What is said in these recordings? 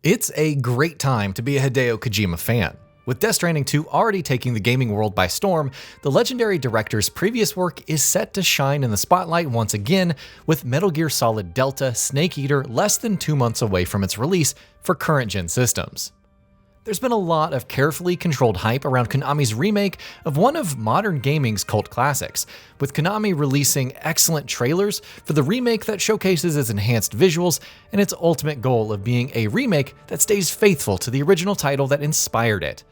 It's a great time to be a Hideo Kojima fan. With Death Stranding 2 already taking the gaming world by storm, the legendary director's previous work is set to shine in the spotlight once again, with Metal Gear Solid Delta Snake Eater less than 2 months away from its release for current-gen systems. There's been a lot of carefully controlled hype around Konami's remake of one of modern gaming's cult classics, with Konami releasing excellent trailers for the remake that showcases its enhanced visuals and its ultimate goal of being a remake that stays faithful to the original title that inspired it.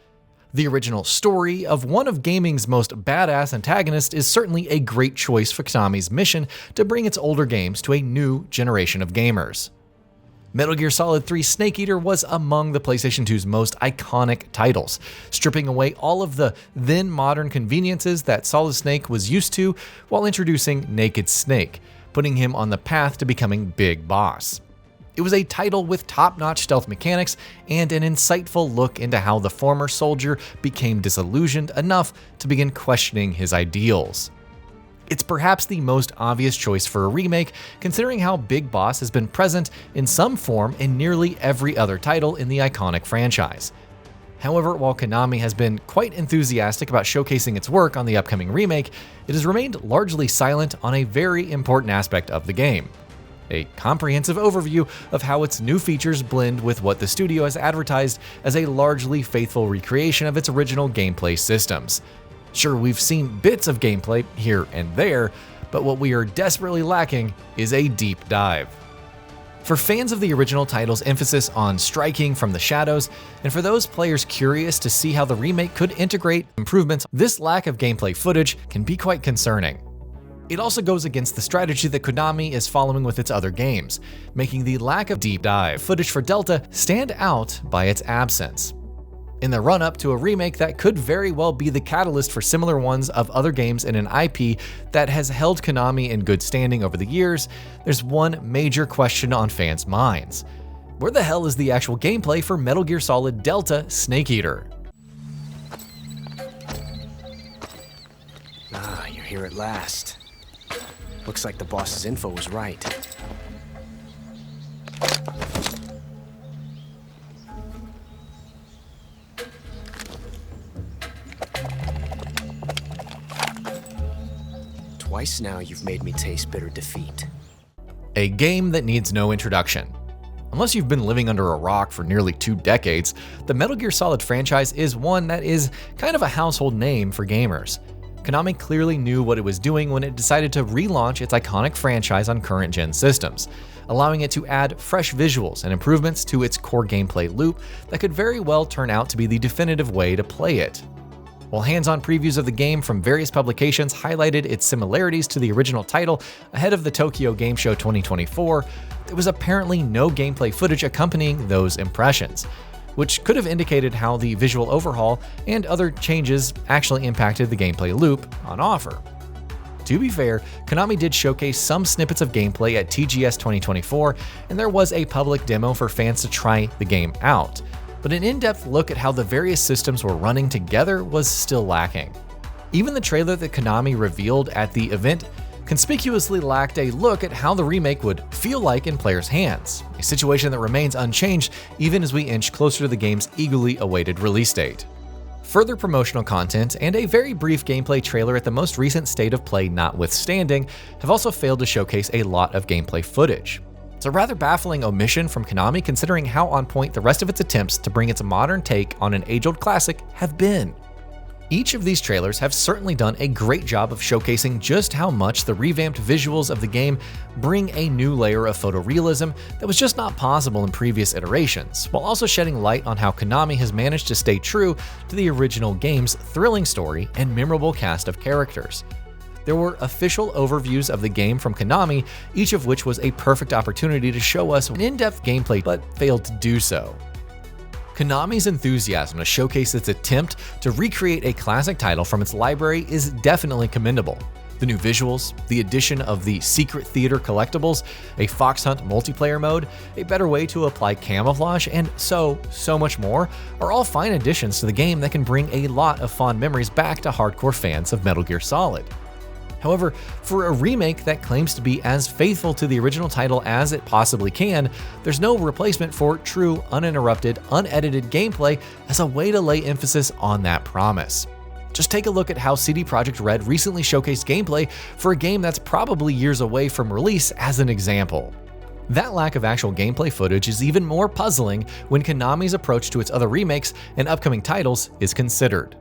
The original story of one of gaming's most badass antagonists is certainly a great choice for Konami's mission to bring its older games to a new generation of gamers. Metal Gear Solid 3 Snake Eater was among the PlayStation 2's most iconic titles, stripping away all of the then modern conveniences that Solid Snake was used to while introducing Naked Snake, putting him on the path to becoming Big Boss. It was a title with top-notch stealth mechanics and an insightful look into how the former soldier became disillusioned enough to begin questioning his ideals. It's perhaps the most obvious choice for a remake, considering how Big Boss has been present in some form in nearly every other title in the iconic franchise. However, while Konami has been quite enthusiastic about showcasing its work on the upcoming remake, it has remained largely silent on a very important aspect of the game: a comprehensive overview of how its new features blend with what the studio has advertised as a largely faithful recreation of its original gameplay systems. Sure, we've seen bits of gameplay here and there, but what we are desperately lacking is a deep dive. For fans of the original title's emphasis on striking from the shadows, and for those players curious to see how the remake could integrate improvements, this lack of gameplay footage can be quite concerning. It also goes against the strategy that Konami is following with its other games, making the lack of deep dive footage for Delta stand out by its absence. In the run-up to a remake that could very well be the catalyst for similar ones of other games in an IP that has held Konami in good standing over the years, there's one major question on fans' minds. Where the hell is the actual gameplay for Metal Gear Solid Delta Snake Eater? Ah, you're here at last. Looks like the boss's info was right. Twice now you've made me taste bitter defeat. A game that needs no introduction. Unless you've been living under a rock for nearly 2 decades, the Metal Gear Solid franchise is one that is kind of a household name for gamers. Konami clearly knew what it was doing when it decided to relaunch its iconic franchise on current-gen systems, allowing it to add fresh visuals and improvements to its core gameplay loop that could very well turn out to be the definitive way to play it. While hands-on previews of the game from various publications highlighted its similarities to the original title ahead of the Tokyo Game Show 2024, there was apparently no gameplay footage accompanying those impressions, which could have indicated how the visual overhaul and other changes actually impacted the gameplay loop on offer. To be fair, Konami did showcase some snippets of gameplay at TGS 2024, and there was a public demo for fans to try the game out. But an in-depth look at how the various systems were running together was still lacking. Even the trailer that Konami revealed at the event conspicuously lacked a look at how the remake would feel like in players' hands, a situation that remains unchanged even as we inch closer to the game's eagerly awaited release date. Further promotional content and a very brief gameplay trailer at the most recent State of Play notwithstanding have also failed to showcase a lot of gameplay footage. It's a rather baffling omission from Konami considering how on point the rest of its attempts to bring its modern take on an age-old classic have been. Each of these trailers have certainly done a great job of showcasing just how much the revamped visuals of the game bring a new layer of photorealism that was just not possible in previous iterations, while also shedding light on how Konami has managed to stay true to the original game's thrilling story and memorable cast of characters. There were official overviews of the game from Konami, each of which was a perfect opportunity to show us an in-depth gameplay, but failed to do so. Konami's enthusiasm to showcase its attempt to recreate a classic title from its library is definitely commendable. The new visuals, the addition of the Secret Theater collectibles, a Fox Hunt multiplayer mode, a better way to apply camouflage, and so much more are all fine additions to the game that can bring a lot of fond memories back to hardcore fans of Metal Gear Solid. However, for a remake that claims to be as faithful to the original title as it possibly can, there's no replacement for true, uninterrupted, unedited gameplay as a way to lay emphasis on that promise. Just take a look at how CD Projekt Red recently showcased gameplay for a game that's probably years away from release as an example. That lack of actual gameplay footage is even more puzzling when Konami's approach to its other remakes and upcoming titles is considered.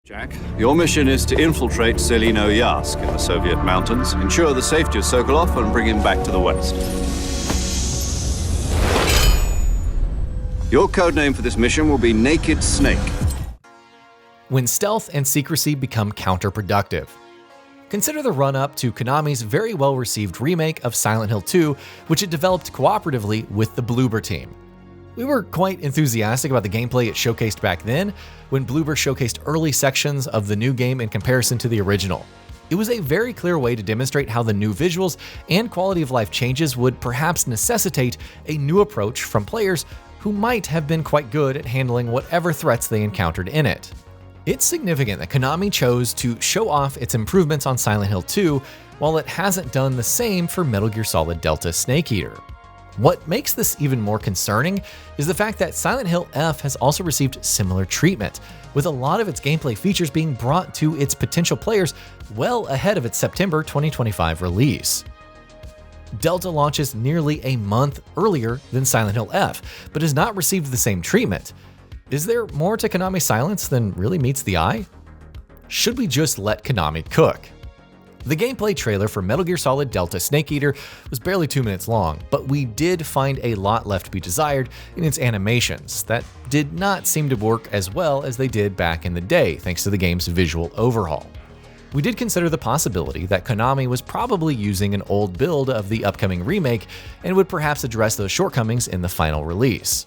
Jack, your mission is to infiltrate Selino Yask in the Soviet mountains, ensure the safety of Sokolov, and bring him back to the West. Your codename for this mission will be Naked Snake. When stealth and secrecy become counterproductive. Consider the run-up to Konami's very well-received remake of Silent Hill 2, which it developed cooperatively with the Bloober team. We were quite enthusiastic about the gameplay it showcased back then, when Bloober showcased early sections of the new game in comparison to the original. It was a very clear way to demonstrate how the new visuals and quality of life changes would perhaps necessitate a new approach from players who might have been quite good at handling whatever threats they encountered in it. It's significant that Konami chose to show off its improvements on Silent Hill 2, while it hasn't done the same for Metal Gear Solid Delta Snake Eater. What makes this even more concerning is the fact that Silent Hill F has also received similar treatment, with a lot of its gameplay features being brought to its potential players well ahead of its September 2025 release. Delta launches nearly a month earlier than Silent Hill F, but has not received the same treatment. Is there more to Konami Silence than really meets the eye? Should we just let Konami cook? The gameplay trailer for Metal Gear Solid Delta Snake Eater was barely 2 minutes long, but we did find a lot left to be desired in its animations that did not seem to work as well as they did back in the day, thanks to the game's visual overhaul. We did consider the possibility that Konami was probably using an old build of the upcoming remake and would perhaps address those shortcomings in the final release.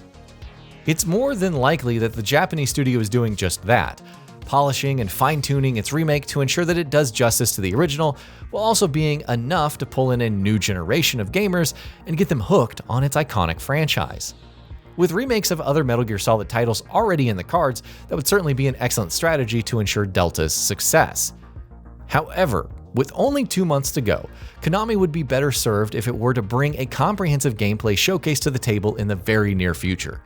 It's more than likely that the Japanese studio is doing just that, polishing and fine-tuning its remake to ensure that it does justice to the original, while also being enough to pull in a new generation of gamers and get them hooked on its iconic franchise. With remakes of other Metal Gear Solid titles already in the cards, that would certainly be an excellent strategy to ensure Delta's success. However, with only 2 months to go, Konami would be better served if it were to bring a comprehensive gameplay showcase to the table in the very near future.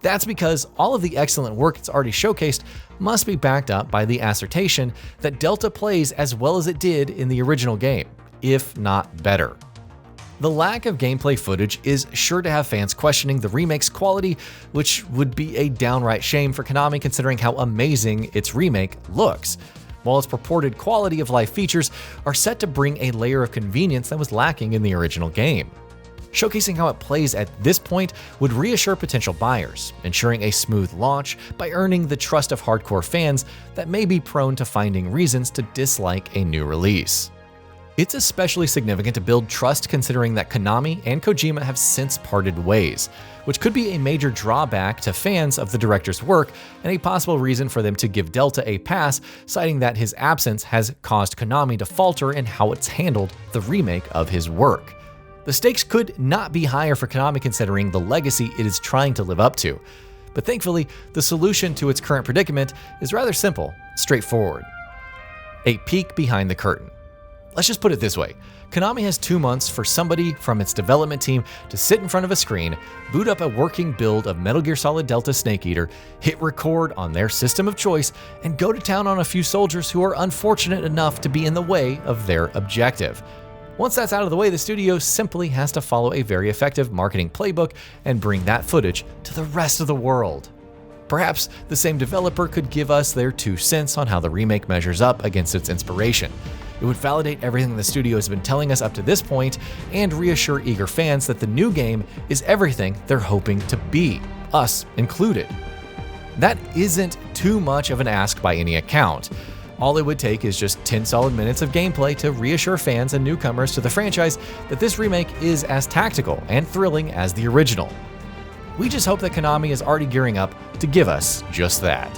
That's because all of the excellent work it's already showcased must be backed up by the assertion that Delta plays as well as it did in the original game, if not better. The lack of gameplay footage is sure to have fans questioning the remake's quality, which would be a downright shame for Konami considering how amazing its remake looks, while its purported quality of life features are set to bring a layer of convenience that was lacking in the original game. Showcasing how it plays at this point would reassure potential buyers, ensuring a smooth launch by earning the trust of hardcore fans that may be prone to finding reasons to dislike a new release. It's especially significant to build trust considering that Konami and Kojima have since parted ways, which could be a major drawback to fans of the director's work and a possible reason for them to give Delta a pass, citing that his absence has caused Konami to falter in how it's handled the remake of his work. The stakes could not be higher for Konami considering the legacy it is trying to live up to. But thankfully, the solution to its current predicament is rather simple, straightforward. A peek behind the curtain. Let's just put it this way. Konami has 2 months for somebody from its development team to sit in front of a screen, boot up a working build of Metal Gear Solid Delta Snake Eater, hit record on their system of choice, and go to town on a few soldiers who are unfortunate enough to be in the way of their objective. Once that's out of the way, the studio simply has to follow a very effective marketing playbook and bring that footage to the rest of the world. Perhaps the same developer could give us their 2 cents on how the remake measures up against its inspiration. It would validate everything the studio has been telling us up to this point and reassure eager fans that the new game is everything they're hoping to be, us included. That isn't too much of an ask by any account. All it would take is just 10 solid minutes of gameplay to reassure fans and newcomers to the franchise that this remake is as tactical and thrilling as the original. We just hope that Konami is already gearing up to give us just that.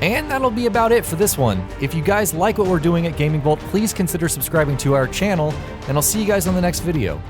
And that'll be about it for this one. If you guys like what we're doing at GamingBolt, please consider subscribing to our channel, and I'll see you guys on the next video.